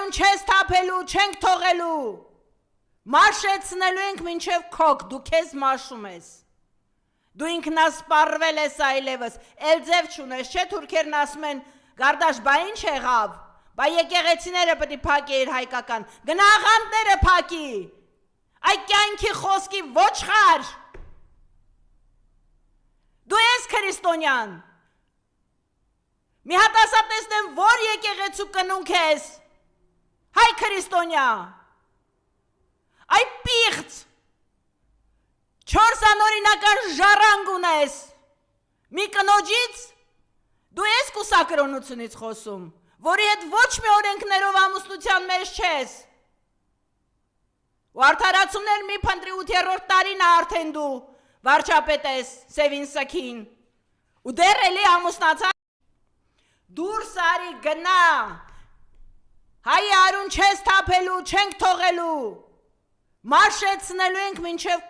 արուն չես թափելու, չենք թողելու, մաշեցնելու ենք մինչև քոք, դու քեզ մաշում ես, դու ինքնասպառվել ես այլևս, էլ ձև չունես, չէ թուրքերն ասում են, Գարդաշ, բա ինչ եղավ, բա եկեղեցիները պետք է փակի իր հայկական, գնա աղանդները փակի, այ կյանքի խոսքի ոչխար, դու ես քրիստոնյան, մի հատ ասա տեսնեմ, որ եկեղեցու կնունք ես, հայ քրիստոնյա, այ պիղծ, 4 անօրինական ժառանգ ունես, մի կնոջից, դու ես կուսակրոնությունից խոսում, որի հետ ոչ մի օրենքներով ամուսնության մեջ չես, ու արդարացումներ մի փնտրի 8-րդ տարին արդեն դու վարչապետ ես Սևին Սքին, ու դեռ էլի ամուսնացա, դուրս արի գնա, հայ արուն չես թափելու, չենք թողելու, մաշեցնելու ենք մինչև